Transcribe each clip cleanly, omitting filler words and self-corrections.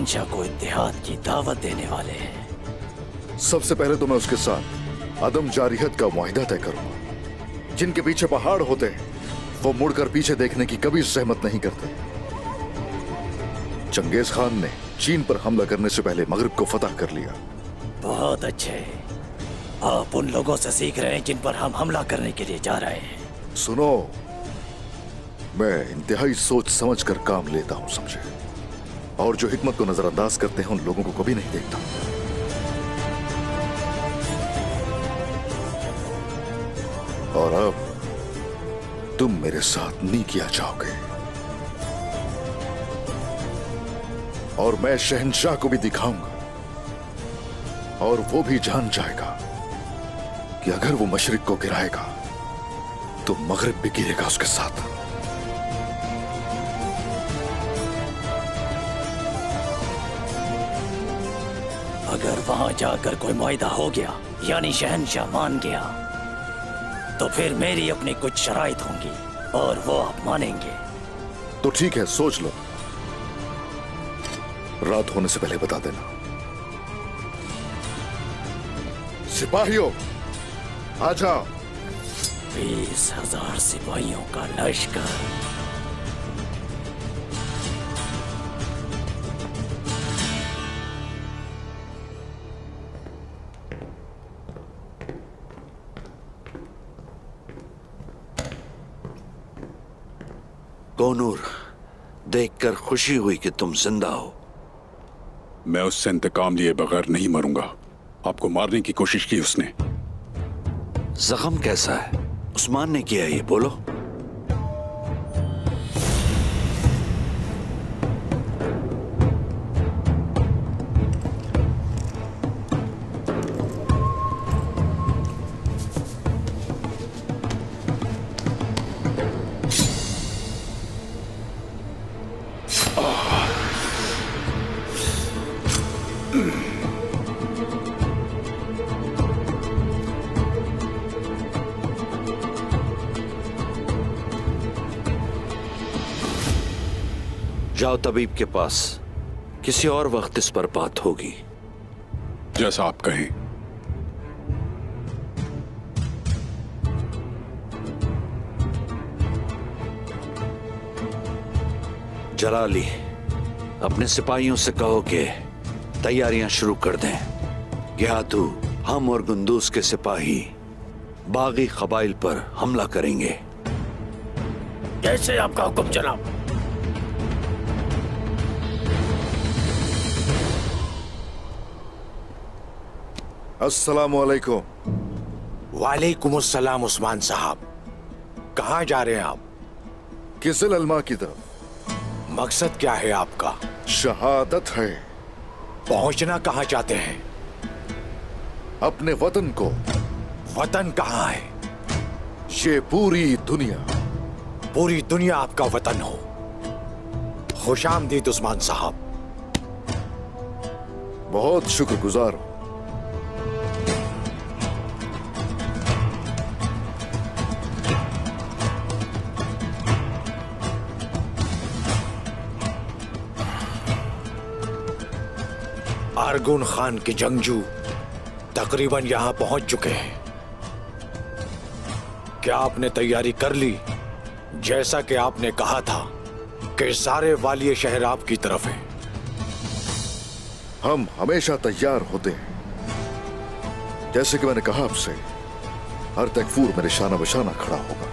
शहंशाह को इत्तेहाद की दावत देने वाले हैं। सबसे पहले तो मैं उसके साथ अदम जारियत का मुआहिदा तय करूंगा। जिनके पीछे पहाड़ होते हैं वो मुड़कर पीछे देखने की कभी सहमत नहीं करते। चंगेज खान ने चीन पर हमला करने से पहले मगरिब को फतह कर लिया। बहुत अच्छे, आप उन लोगों से सीख रहे हैं जिन पर हम हमला करने के लिए जा रहे हैं। सुनो, मैं इंतहाई सोच समझ कर काम लेता हूं, समझे? और जो हिकमत को नजरअंदाज करते हैं उन लोगों को कभी नहीं देखता। और अब तुम मेरे साथ नहीं किया जाओगे और मैं शहंशाह को भी दिखाऊंगा और वो भी जान जाएगा कि अगर वो मशरिक को गिराएगा तो मगरिब भी गिरेगा उसके साथ। अगर वहां जाकर कोई मुआहिदा हो गया यानी शहंशाह मान गया तो फिर मेरी अपनी कुछ शराइत होंगी और वो आप मानेंगे। तो ठीक है, सोच लो, रात होने से पहले बता देना। सिपाहियों आ जाओ। 20,000 सिपाहियों का लश्कर। कोनूर, देखकर खुशी हुई कि तुम जिंदा हो। मैं उससे इंतकाम लिए बगैर नहीं मरूंगा। आपको मारने की कोशिश की उसने। जख्म कैसा है? उस्मान ने किया, ये बोलो। जाओ तबीब के पास, किसी और वक्त इस पर बात होगी। जैसा आप कहें। जलाली, अपने सिपाहियों से कहो कि तैयारियां शुरू कर दें। गियातू, हम और गुंदूस के सिपाही बागी कबाइल पर हमला करेंगे। कैसे आपका हुक्म जनाब। अस्सलामुअलैकुम। वालेकुम अस्सलाम उस्मान साहब। कहाँ जा रहे हैं आप? किसिल अलमा की तरफ। मकसद क्या है आपका? शहादत है। पहुंचना कहाँ चाहते हैं? अपने वतन को। वतन कहाँ है? ये पूरी दुनिया। पूरी दुनिया आपका वतन हो। खुशामदीद उस्मान साहब। बहुत शुक्रगुजार हूं। अरगुन खान के जंगजू तकरीबन यहां पहुंच चुके हैं। क्या आपने तैयारी कर ली? जैसा कि आपने कहा था कि सारे वालिय शहर आपकी तरफ हैं। हम हमेशा तैयार होते हैं। जैसे कि मैंने कहा आपसे, हर तकफूर मेरे शाना बशाना खड़ा होगा।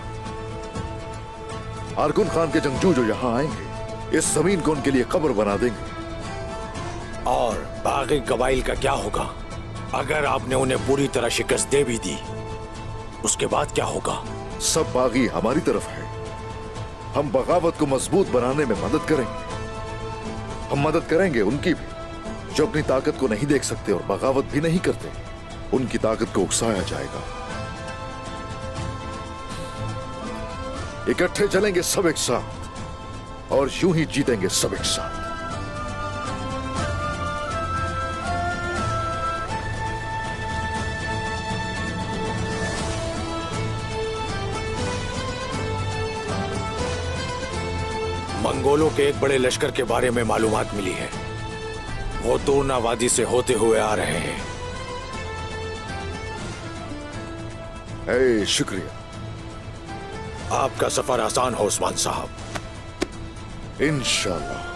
अरगुन खान के जंगजू जो यहां आएंगे इस जमीन को उनके लिए कब्र बना देंगे। और बागी कबाइल का क्या होगा? अगर आपने उन्हें पूरी तरह शिकस्त दे भी दी, उसके बाद क्या होगा? सब बागी हमारी तरफ है। हम बगावत को मजबूत बनाने में मदद करेंगे। हम मदद करेंगे उनकी भी जो अपनी ताकत को नहीं देख सकते और बगावत भी नहीं करते। उनकी ताकत को उकसाया जाएगा। इकट्ठे चलेंगे सब एक साथ और यूं ही जीतेंगे सब एक साथ। मंगोलों के एक बड़े लश्कर के बारे में मालूमात मिली है। वो तूरना वादी से होते हुए आ रहे हैं। शुक्रिया। आपका सफर आसान हो उस्मान साहब। इंशाल्लाह।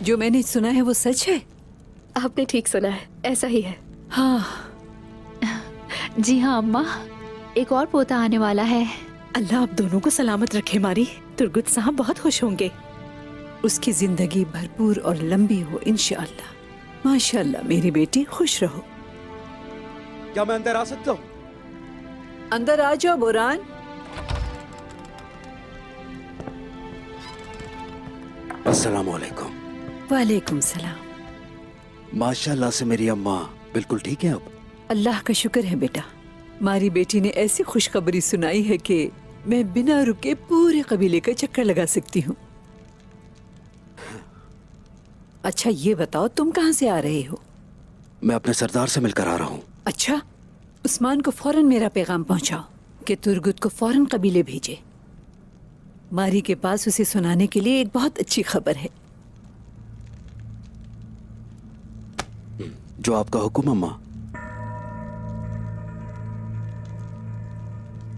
जो मैंने सुना है वो सच है? आपने ठीक सुना है, ऐसा ही है। हाँ। जी हाँ अम्मा, एक और पोता आने वाला है। अल्लाह आप दोनों को सलामत रखे मारी। तुर्गुत साहब बहुत खुश होंगे। उसकी जिंदगी भरपूर और लंबी हो इंशाअल्लाह। माशाअल्लाह मेरी बेटी, खुश रहो। क्या मैं अंदर आ सकता हूँ? अंदर आ जाओ बुरान। अस्सलाम वालेकुम। वालेकुम सलाम। माशाल्लाह से मेरी अम्मा बिल्कुल ठीक है अब। अल्लाह का शुक्र है बेटा। मारी बेटी ने ऐसी खुशखबरी सुनाई है कि मैं बिना रुके पूरे कबीले का चक्कर लगा सकती हूँ। अच्छा ये बताओ तुम कहाँ से आ रहे हो? मैं अपने सरदार से मिलकर आ रहा हूँ। अच्छा, उस्मान को फौरन मेरा पैगाम पहुंचाओ कि तुर्गुत को फौरन कबीले भेजे। मारी के पास उसे सुनाने के लिए एक बहुत अच्छी खबर है। जो आपका हुक्म अम्मा।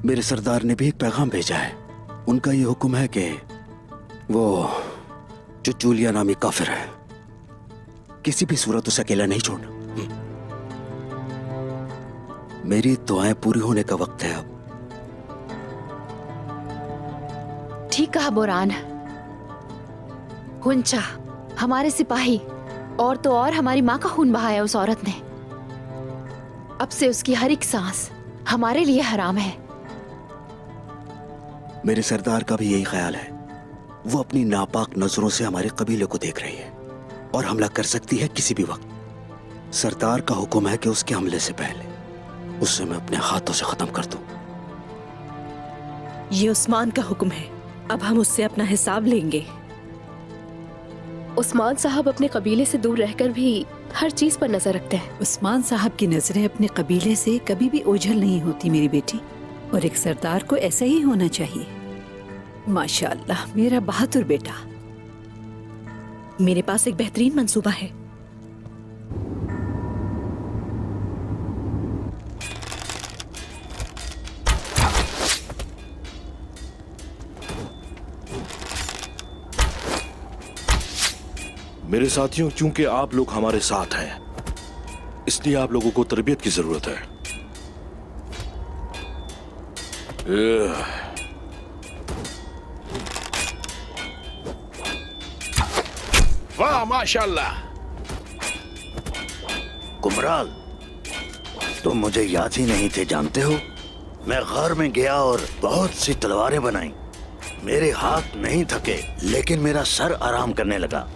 मेरे सरदार ने भी एक पैगाम भेजा है। उनका ये हुक्म है कि वो जो जूलिया नामी काफिर है, किसी भी सूरत उसे अकेला नहीं छोड़ना। मेरी दुआएं पूरी होने का वक्त है अब। ठीक कहा बोरान। हुंचा, हमारे सिपाही और तो और हमारी माँ का खून बहाया उस औरत ने। अब से उसकी हर एक सांस हमारे लिए हराम है। मेरे सरदार का भी यही ख्याल है। वो अपनी नापाक नजरों से हमारे कबीले को देख रही है और हमला कर सकती है किसी भी वक्त। सरदार का हुक्म है कि उसके हमले से पहले उसे मैं अपने हाथों से खत्म कर दूं। ये उस्मान का हुक्म है, अब हम उससे अपना हिसाब लेंगे। उस्मान साहब अपने कबीले से दूर रहकर भी हर चीज पर नजर रखते हैं। उस्मान साहब की नजरें अपने कबीले से कभी भी ओझल नहीं होती मेरी बेटी, और एक सरदार को ऐसा ही होना चाहिए। माशाअल्लाह मेरा बहादुर बेटा। मेरे पास एक बेहतरीन मंसूबा है। मेरे साथियों, क्योंकि आप लोग हमारे साथ हैं, इसलिए आप लोगों को तरबियत की जरूरत है। वाह माशाल्लाह। कुमराल, तुम मुझे याद ही नहीं थे, जानते हो? मैं घर में गया और बहुत सी तलवारें बनाई। मेरे हाथ नहीं थके, लेकिन मेरा सर आराम करने लगा।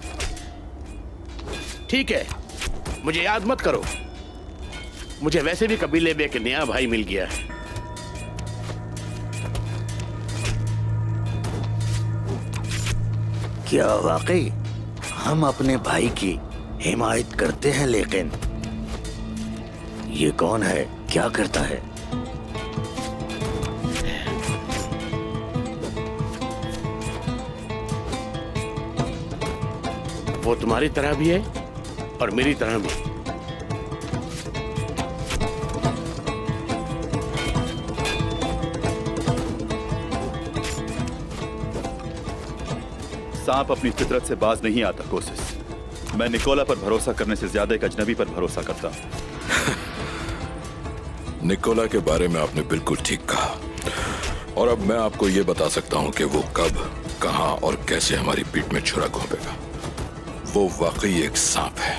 ठीक है, मुझे याद मत करो। मुझे वैसे भी कबीले में एक नया भाई मिल गया है। क्या वाकई हम अपने भाई की हिमायत करते हैं? लेकिन ये कौन है, क्या करता है? वो तुम्हारी तरह भी है और मेरी तरह भी। सांप अपनी फितरत से बाज नहीं आता कोशिश। मैं निकोला पर भरोसा करने से ज्यादा एक अजनबी पर भरोसा करता हूं। निकोला के बारे में आपने बिल्कुल ठीक कहा, और अब मैं आपको यह बता सकता हूं कि वो कब, कहां और कैसे हमारी पीठ में छुरा घोंपेगा। वो वाकई एक सांप है,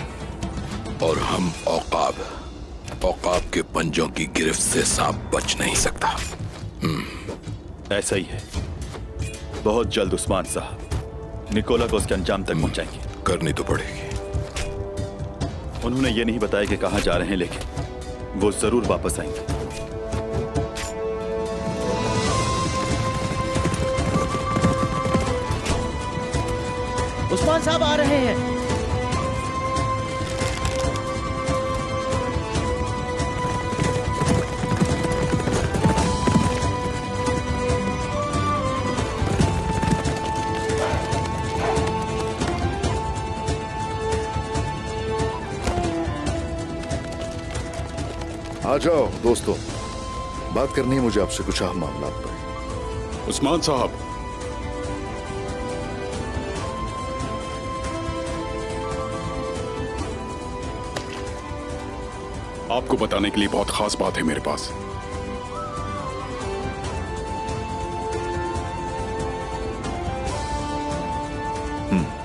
और हम औकाब के पंजों की गिरफ्त से सांप बच नहीं सकता। ऐसा ही है। बहुत जल्द उस्मान साहब निकोला को उसके अंजाम तक पहुंचाएंगे। करनी तो पड़ेगी। उन्होंने ये नहीं बताया कि कहां जा रहे हैं, लेकिन वो जरूर वापस आएंगे। सुल्तान साहब आ रहे हैं। आ जाओ दोस्तों, बात करनी है मुझे आपसे कुछ अहम मामलात पर। उस्मान साहब, आपको बताने के लिए बहुत खास बात है मेरे पास।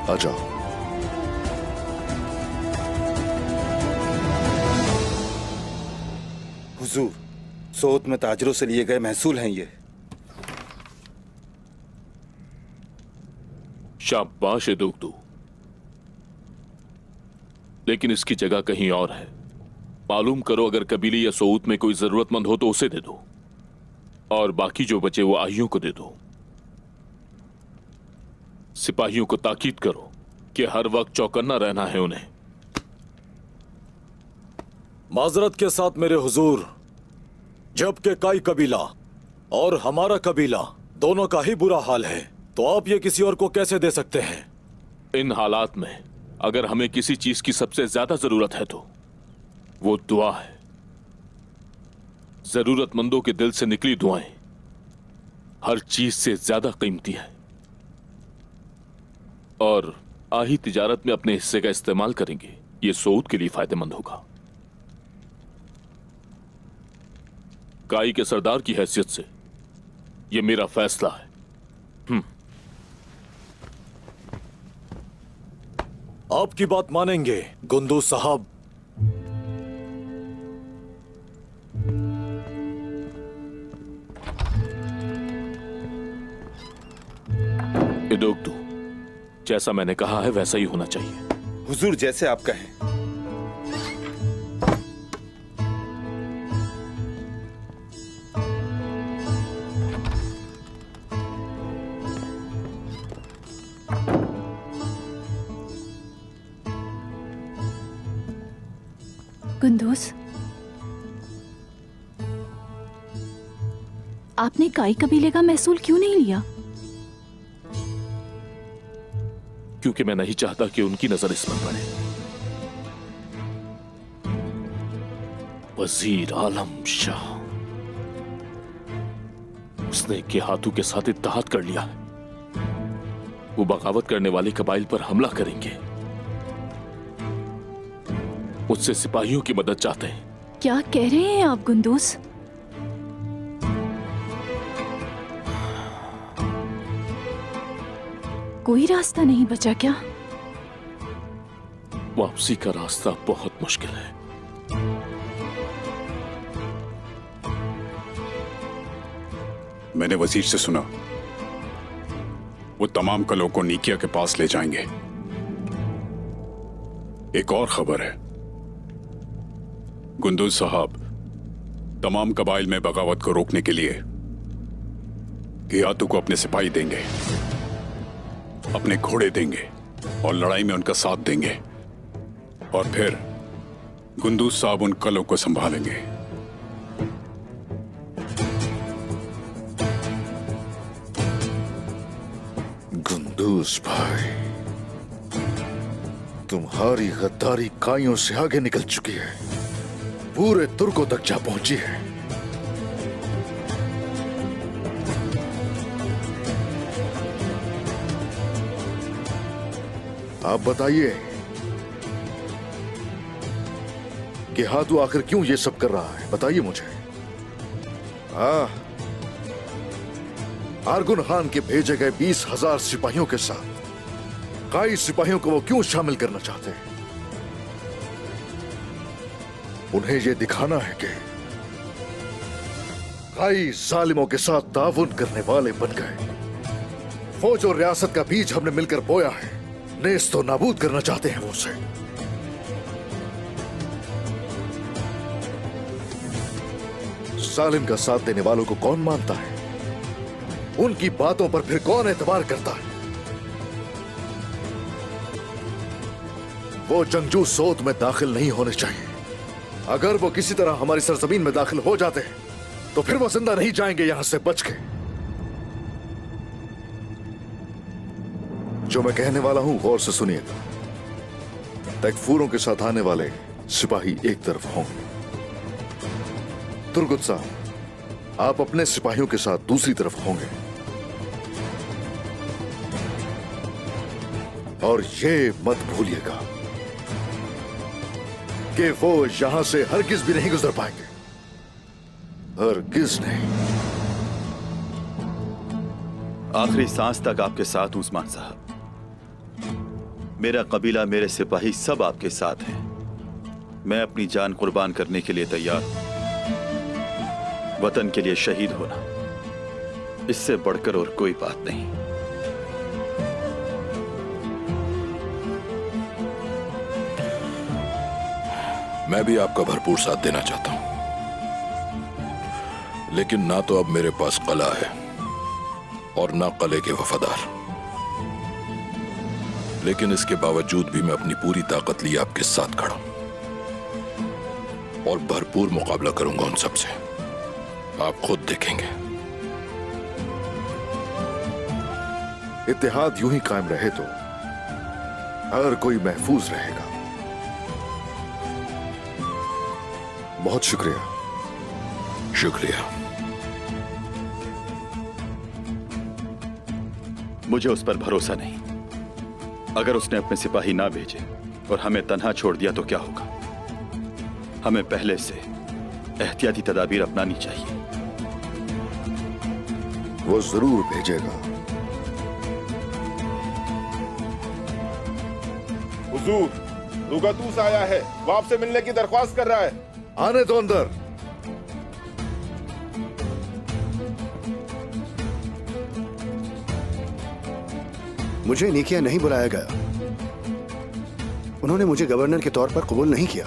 आ जाओ। हुजूर, सोत में ताजरों से लिए गए महसूल हैं ये। शाबाश है दोगदू, लेकिन इसकी जगह कहीं और है। मालूम करो, अगर कबीले या सऊद में कोई जरूरतमंद हो तो उसे दे दो, और बाकी जो बचे वो आहियों को दे दो। सिपाहियों को ताकीद करो कि हर वक्त चौकन्ना रहना है उन्हें। माजरत के साथ मेरे हुजूर, जबकि काई कबीला और हमारा कबीला दोनों का ही बुरा हाल है, तो आप ये किसी और को कैसे दे सकते हैं? इन हालात में अगर हमें किसी चीज की सबसे ज्यादा जरूरत है तो वो दुआ है। जरूरतमंदों के दिल से निकली दुआएं हर चीज से ज्यादा कीमती है, और आही तिजारत में अपने हिस्से का इस्तेमाल करेंगे, ये सऊद के लिए फायदेमंद होगा। काई के सरदार की हैसियत से यह मेरा फैसला है। आपकी बात मानेंगे गुंदू साहब। इदोगदू, जैसा मैंने कहा है वैसा ही होना चाहिए। हुजूर, जैसे आप कहें। कुंदूस, आपने काई कबीले का महसूल क्यों नहीं लिया? क्योंकि मैं नहीं चाहता कि उनकी नजर इस पर पड़े। वजीर आलम शाह, उसने के हाथों के साथ इत्तेहाद कर लिया है। वो बगावत करने वाले कबाइल पर हमला करेंगे। मुझसे सिपाहियों की मदद चाहते हैं। क्या कह रहे हैं आप गुंदूस? कोई रास्ता नहीं बचा क्या? वापसी का रास्ता बहुत मुश्किल है। मैंने वजीर से सुना वो तमाम कलों को नीकिया के पास ले जाएंगे। एक और खबर है, गुंदूज साहब तमाम कबाइल में बगावत को रोकने के लिए गियातू को अपने सिपाही देंगे, अपने घोड़े देंगे और लड़ाई में उनका साथ देंगे, और फिर गुंदूज साहब उन कलों को संभालेंगे। गुंदूज भाई, तुम्हारी गद्दारी काइयों से आगे निकल चुकी है, पूरे तुर्कों तक जा पहुंची है। आप बताइए कि हाथू आखिर क्यों ये सब कर रहा है? बताइए मुझे। आर्गुन खान के भेजे गए 20,000 सिपाहियों के साथ काई सिपाहियों को वो क्यों शामिल करना चाहते हैं? उन्हें यह दिखाना है कि काई जालिमों के साथ ताउन करने वाले बन गए। फौज और रियासत का बीज हमने मिलकर बोया है, नेस्त तो नाबूद करना चाहते हैं वो उसे। जालिम का साथ देने वालों को कौन मानता है? उनकी बातों पर फिर कौन एतबार करता है? वो जंगजू सोत में दाखिल नहीं होने चाहिए। अगर वो किसी तरह हमारी सरजमीन में दाखिल हो जाते हैं तो फिर वो जिंदा नहीं जाएंगे यहां से बच के। जो मैं कहने वाला हूं गौर से सुनिएगा। तकफूरों के साथ आने वाले सिपाही एक तरफ होंगे। तुर्गुत साहब, आप अपने सिपाहियों के साथ दूसरी तरफ होंगे। और ये मत भूलिएगा कि वो यहां से हरगिज भी नहीं गुजर पाएंगे, हरगिज नहीं। आखिरी सांस तक आपके साथ हूं उस्मान साहब। मेरा कबीला, मेरे सिपाही सब आपके साथ हैं। मैं अपनी जान कुर्बान करने के लिए तैयार हूं। वतन के लिए शहीद होना, इससे बढ़कर और कोई बात नहीं। मैं भी आपका भरपूर साथ देना चाहता हूं, लेकिन ना तो अब मेरे पास कला है और ना कले के वफादार। लेकिन इसके बावजूद भी मैं अपनी पूरी ताकत लिए आपके साथ खड़ा हूं और भरपूर मुकाबला करूंगा उन सबसे। आप खुद देखेंगे। इत्तेहाद यूं ही कायम रहे तो हर कोई महफूज रहेगा। बहुत शुक्रिया। शुक्रिया। मुझे उस पर भरोसा नहीं। अगर उसने अपने सिपाही ना भेजे और हमें तन्हा छोड़ दिया तो क्या होगा? हमें पहले से एहतियाती तदाबीर अपनानी चाहिए। वो जरूर भेजेगा। हुजूर, रुगतूस आया है, वो आपसे मिलने की दरख्वास्त कर रहा है। आने दो अंदर। मुझे निकिया नहीं बुलाया गया। उन्होंने मुझे गवर्नर के तौर पर कबूल नहीं किया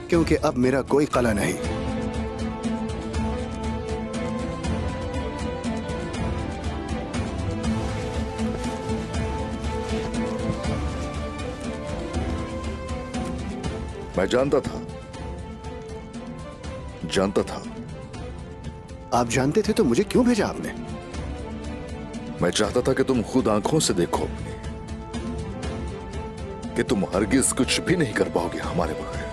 क्योंकि अब मेरा कोई कला नहीं। मैं जानता था। आप जानते थे तो मुझे क्यों भेजा आपने? मैं चाहता था कि तुम खुद आंखों से देखो अपनी कि तुम हरगिज कुछ भी नहीं कर पाओगे हमारे बगैर।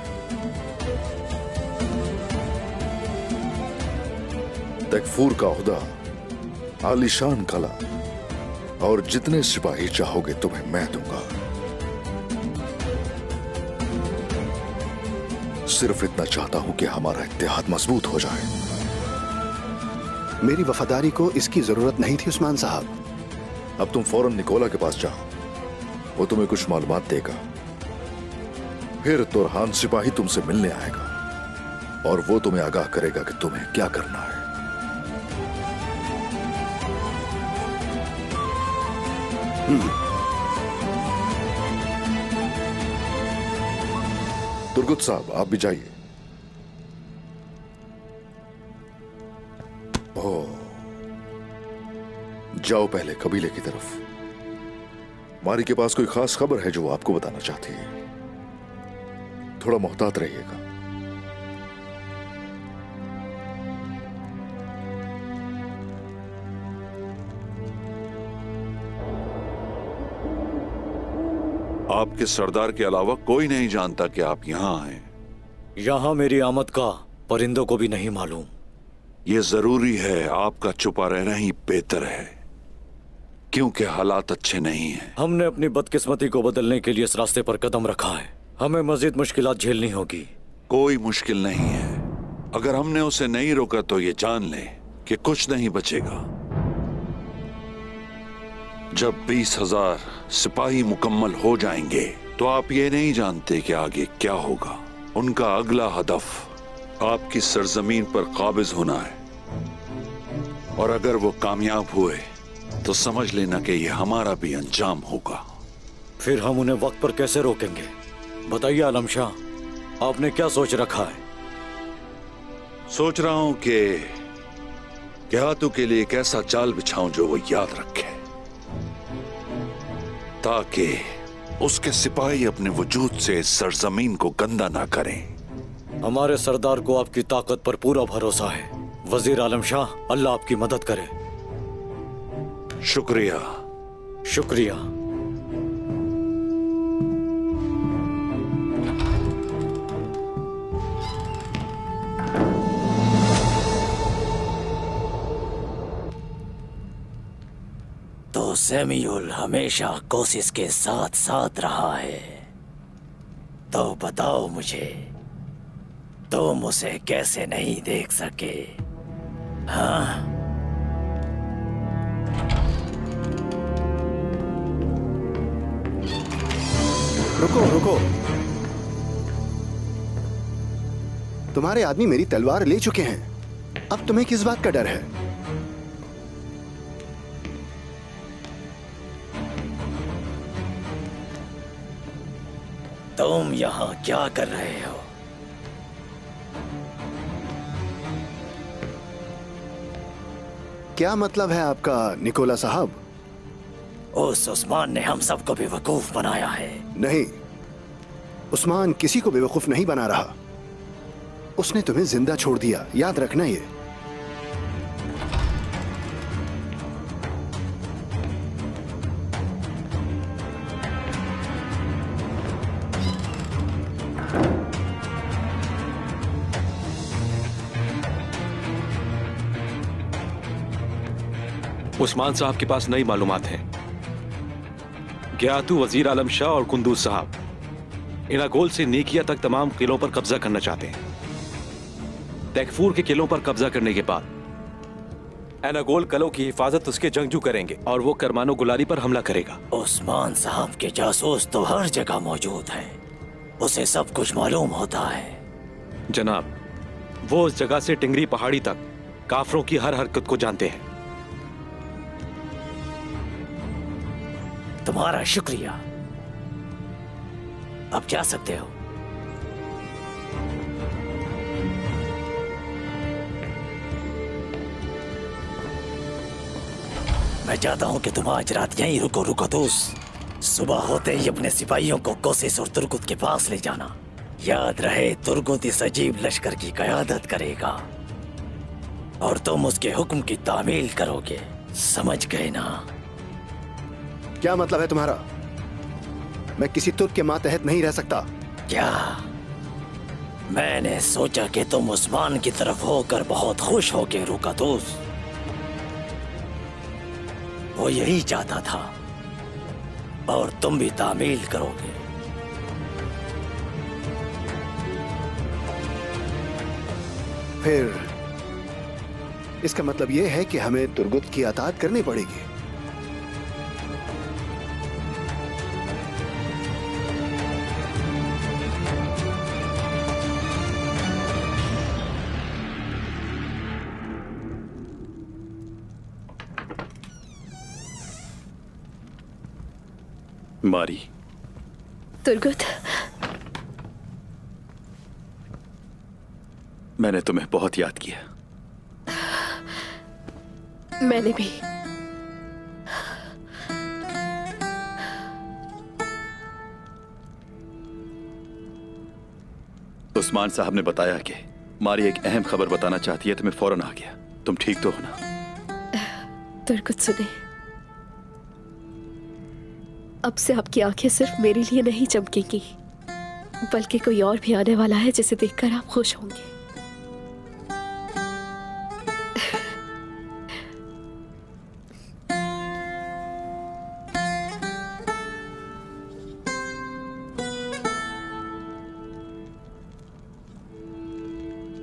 तकफूर का ओहदा, आलीशान कला और जितने सिपाही चाहोगे तुम्हें मैं दूंगा। सिर्फ इतना चाहता हूं कि हमारा इत्तेहाद मजबूत हो जाए। मेरी वफादारी को इसकी जरूरत नहीं थी उस्मान साहब। अब तुम फौरन निकोला के पास जाओ, वो तुम्हें कुछ मालूमात देगा। फिर तुरहान सिपाही तुमसे मिलने आएगा और वो तुम्हें आगाह करेगा कि तुम्हें क्या करना है। तुर्गुत साहब, आप भी जाइए। जाओ पहले कबीले की तरफ। मारी के पास कोई खास खबर है जो वो आपको बताना चाहती है। थोड़ा मोहतात रहिएगा। आपके सरदार के अलावा कोई नहीं जानता कि आप यहां आए। यहां मेरी आमद का परिंदों को भी नहीं मालूम। यह जरूरी है, आपका छुपा रहना ही बेहतर है, क्योंकि हालात अच्छे नहीं हैं। हमने अपनी बदकिस्मती को बदलने के लिए इस रास्ते पर कदम रखा है। हमें मजीद मुश्किलात झेलनी होगी। कोई मुश्किल नहीं है। अगर हमने उसे नहीं रोका तो ये जान ले कि कुछ नहीं बचेगा। जब 20,000 सिपाही मुकम्मल हो जाएंगे तो आप ये नहीं जानते कि आगे क्या होगा। उनका अगला हदफ आपकी सरजमीन पर काबिज होना है, और अगर वो कामयाब हुए तो समझ लेना कि ये हमारा भी अंजाम होगा। फिर हम उन्हें वक्त पर कैसे रोकेंगे? बताइए आलम शाह, आपने क्या सोच रखा है? सोच रहा हूं कि गेहातू के लिए एक ऐसा जाल बिछाऊं जो वो याद रखे, ताकि उसके सिपाही अपने वजूद से इस सरजमीन को गंदा ना करें। हमारे सरदार को आपकी ताकत पर पूरा भरोसा है। वजीर आलम शाह, अल्लाह आपकी मदद करे। शुक्रिया। शुक्रिया। तो सैम्यूल हमेशा कोशिश के साथ साथ रहा है। तो बताओ मुझे, तुम उसे कैसे नहीं देख सके? हाँ? रुको रुको, तुम्हारे आदमी मेरी तलवार ले चुके हैं। अब तुम्हें किस बात का डर है? तुम यहाँ क्या कर रहे हो? क्या मतलब है आपका निकोला साहब? उस उस्मान ने हम सबको बेवकूफ बनाया है। नहीं, उस्मान किसी को बेवकूफ नहीं बना रहा। उसने तुम्हें जिंदा छोड़ दिया, याद रखना ये। उस्मान साहब के पास नई मालूमात हैं। गियातू, वजीर आलम शाह और कुंदूज साहब इनागोल से नेकिया तक तमाम किलों पर कब्जा करना चाहते हैं। तैकफूर के किलों पर कब्जा करने के बाद एनागोल कलों की हिफाजत उसके जंगजू करेंगे और वो करमानो गुलारी पर हमला करेगा। उस्मान साहब के जासूस तो हर जगह मौजूद हैं। उसे सब कुछ मालूम होता है। जनाब, वो उस जगह से टिंगरी पहाड़ी तक काफरों की हर हरकत को जानते हैं। तुम्हारा शुक्रिया। अब जा सकते हो। मैं चाहता हूं कि तुम आज रात यहीं रुको। दोस्त, सुबह होते ही अपने सिपाहियों को कोसिस और तुर्गुत के पास ले जाना। याद रहे, तुर्गुत इस अजीब लश्कर की क़यादत करेगा और तुम उसके हुक्म की तामील करोगे। समझ गए ना? क्या मतलब है तुम्हारा? मैं किसी तुर्क के मातहत नहीं रह सकता। क्या? मैंने सोचा कि तुम उस्मान की तरफ होकर बहुत खुश होगे रुका दोस्त। वो यही चाहता था और तुम भी तामील करोगे। फिर इसका मतलब यह है कि हमें तुर्गुत की अताअत करनी पड़ेगी। मारी, तुर्गुत, मैंने तुम्हें बहुत याद किया। मैंने भी। उस्मान साहब ने बताया कि मारी एक अहम खबर बताना चाहती है, तो मैं फौरन आ गया। तुम ठीक तो हो ना? तुर्गुत सुने, अब से आपकी आंखें सिर्फ मेरे लिए नहीं चमकेंगी, बल्कि कोई और भी आने वाला है जिसे देखकर आप खुश होंगे।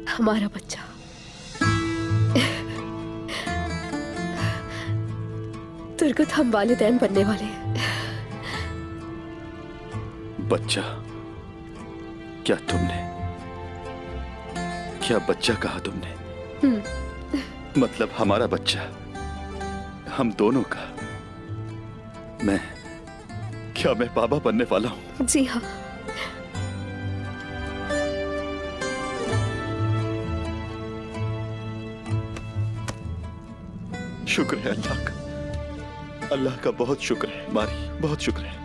हमारा बच्चा। तुर्गुत, हम वालिदैन बनने वाले हैं। बच्चा? क्या तुमने, क्या बच्चा कहा तुमने? मतलब हमारा बच्चा, हम दोनों का। क्या मैं बाबा बनने वाला हूं? जी हाँ। शुक्र है अल्लाह का, अल्लाह का बहुत शुक्र है मारी, बहुत शुक्र है।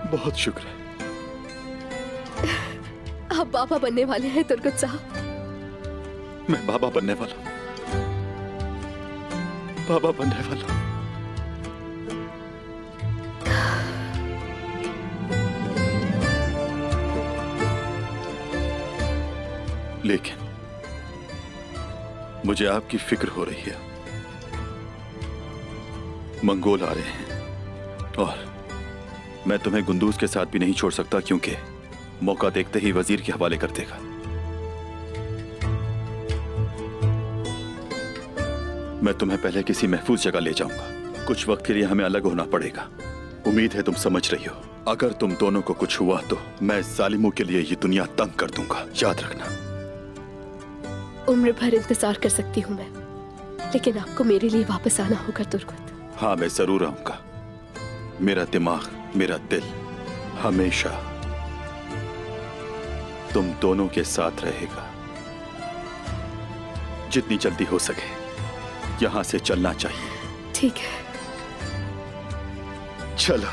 बहुत शुक्र है। आप बाबा बनने वाले हैं तुर्गुत साहब। मैं बाबा बनने वाला हूं, बाबा बनने वाला हूं। लेकिन मुझे आपकी फिक्र हो रही है। मंगोल आ रहे हैं और मैं तुम्हें गुंदूज के साथ भी नहीं छोड़ सकता, क्योंकि मौका देखते ही वजीर के हवाले कर देगा। मैं तुम्हें पहले किसी महफूज जगह ले जाऊंगा। कुछ वक्त के लिए हमें अलग होना पड़ेगा। उम्मीद है तुम समझ रही हो। अगर तुम दोनों को कुछ हुआ तो मैं जालिमों के लिए ये दुनिया तंग कर दूंगा, याद रखना। उम्र भर इंतजार कर सकती हूँ मैं, लेकिन आपको मेरे लिए वापस आना होगा तुर्गुत। हाँ, मैं जरूर आऊंगा। मेरा दिमाग, मेरा दिल हमेशा तुम दोनों के साथ रहेगा। जितनी जल्दी हो सके यहां से चलना चाहिए। ठीक है, चलो।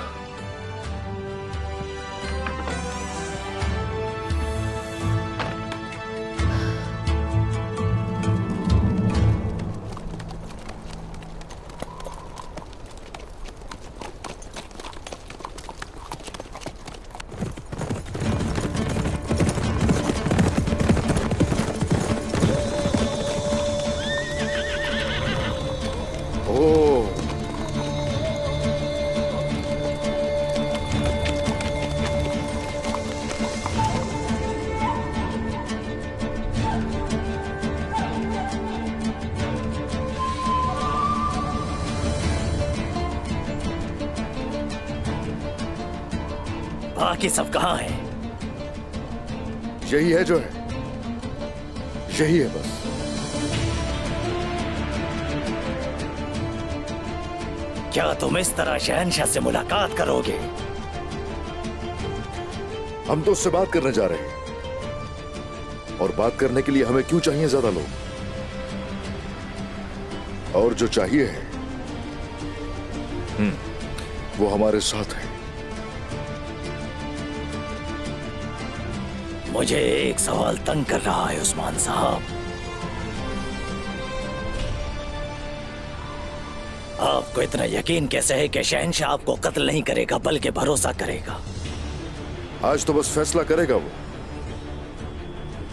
बाकी सब कहाँ है? यही है जो है, यही है बस। क्या तुम इस तरह शहंशाह से मुलाकात करोगे? हम तो उससे बात करने जा रहे हैं, और बात करने के लिए हमें क्यों चाहिए ज्यादा लोग? और जो चाहिए है वो हमारे साथ है। मुझे एक सवाल तंग कर रहा है उस्मान साहब। आपको इतना यकीन कैसे है कि शहंशाह आपको कत्ल नहीं करेगा बल्कि भरोसा करेगा? आज तो बस फैसला करेगा वो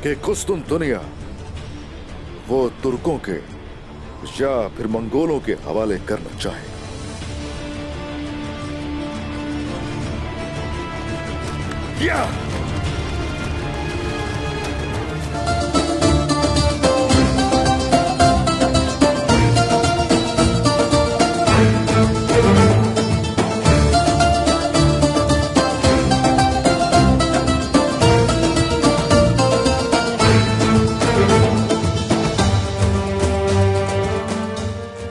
कि कुस्तुन दुनिया वो तुर्कों के या फिर मंगोलों के हवाले करना चाहेगा। या